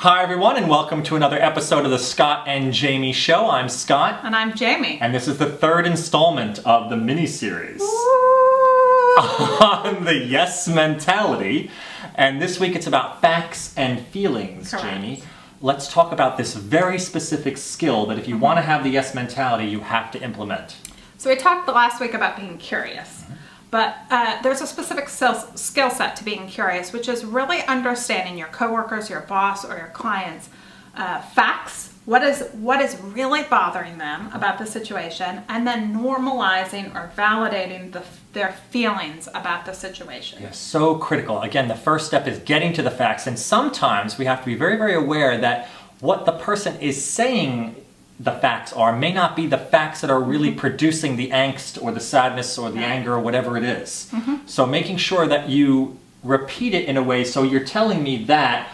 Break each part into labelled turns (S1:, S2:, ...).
S1: Hi everyone, and welcome to another episode of the Scott and Jaime Show. I'm Scott.
S2: And I'm Jaime.
S1: And this is the third installment of the mini-series on the yes mentality. And this week it's about facts and feelings,
S2: Correct.
S1: Jaime. Let's talk about this very specific skill that if you want to have the yes mentality, you have to implement.
S2: So we talked the last week about being curious. But there's a specific skill set to being curious, which is really understanding your coworkers, your boss, or your clients' facts. What is really bothering them about the situation, and then normalizing or validating their feelings about the situation.
S1: Yeah, so critical. Again, the first step is getting to the facts, and sometimes we have to be very, very aware that what the person is saying the facts are may not be the facts that are really producing the angst or the sadness or the anger or whatever it is. So making sure that you repeat it in a way so you're telling me that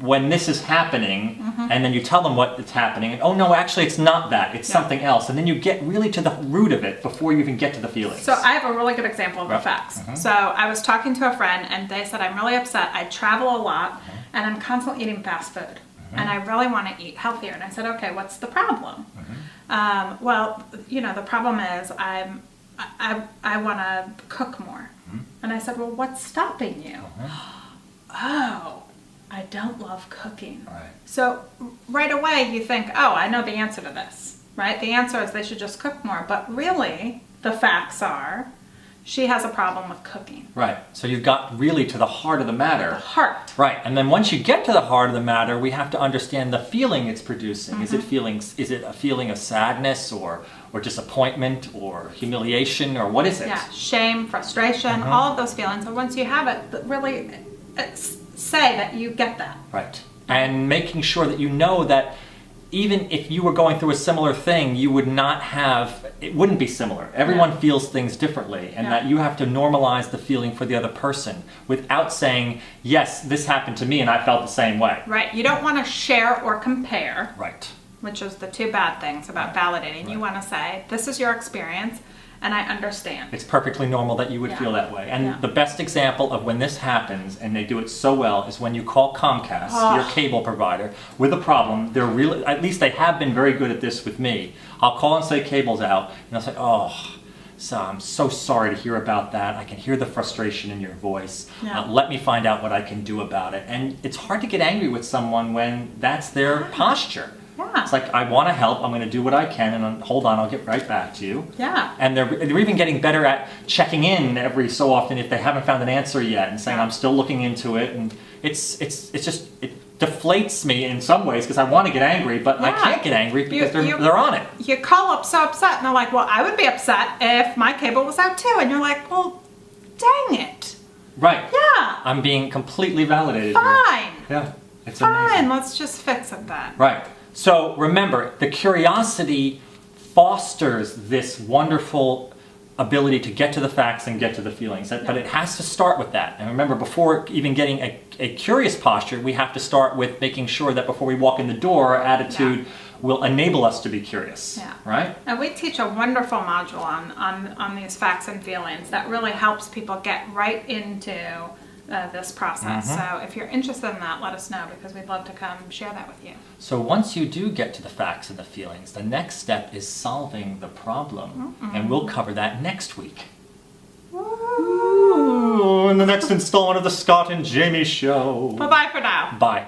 S1: when this is happening, and then you tell them what is happening, and oh no, actually it's not that, it's something else, and then you get really to the root of it before you even get to the feelings.
S2: So I have a really good example of the facts. So I was talking to a friend and they said, I'm really upset, I travel a lot and I'm constantly eating fast food. And I really want to eat healthier. And I said, okay, what's the problem? Well, you know, the problem is I want to cook more. And I said, well, what's stopping you? Oh, I don't love cooking.
S1: Right.
S2: So right away you think, oh, I know the answer to this, right? The answer is they should just cook more. But really, the facts are, she has a problem with cooking.
S1: Right. So you've got really to the heart of the matter.
S2: The heart.
S1: Right. And then once you get to the heart of the matter, we have to understand the feeling it's producing. Is it a feeling of sadness or disappointment or humiliation, or what is it?
S2: Yeah, shame, frustration, all of those feelings. And once you have it, really say that you get that.
S1: Right. And making sure that you know that even if you were going through a similar thing, you would not have, it wouldn't be similar. Everyone feels things differently, and that you have to normalize the feeling for the other person without saying, yes, this happened to me and I felt the same way.
S2: Right. You don't want to share or compare.
S1: Right.
S2: Which is the two bad things about validating. You want to say, this is your experience and I understand.
S1: It's perfectly normal that you would feel that way. And the best example of when this happens, and they do it so well, is when you call Comcast, your cable provider, with a problem. They're really, at least they have been very good at this with me. I'll call and say cable's out, and I'll say, oh, so I'm so sorry to hear about that. I can hear the frustration in your voice. Let me find out what I can do about it. And it's hard to get angry with someone when that's their posture. It's like, I want to help, I'm going to do what I can, and hold on, I'll get right back to you. And they're even getting better at checking in every so often if they haven't found an answer yet, and saying, I'm still looking into it. And it's just, it deflates me in some ways because I want to get angry, but I can't get angry because they're on it.
S2: You call up so upset, and they're like, well, I would be upset if my cable was out too. And you're like, well, dang it.
S1: Right.
S2: Yeah.
S1: I'm being completely validated
S2: Fine.
S1: here. Yeah. It's
S2: Fine,
S1: amazing.
S2: let's just fix it then.
S1: Right. So remember, the curiosity fosters this wonderful ability to get to the facts and get to the feelings. But it has to start with that. And remember, before even getting a curious posture, we have to start with making sure that before we walk in the door, our attitude will enable us to be curious. Right?
S2: And we teach a wonderful module on these facts and feelings that really helps people get right into this process. So if you're interested in that, let us know, because we'd love to come share that with you.
S1: So once you do get to the facts and the feelings, the next step is solving the problem. And we'll cover that next week. Ooh, in the next installment of the Scott and Jaime Show.
S2: Bye-bye for now.
S1: Bye.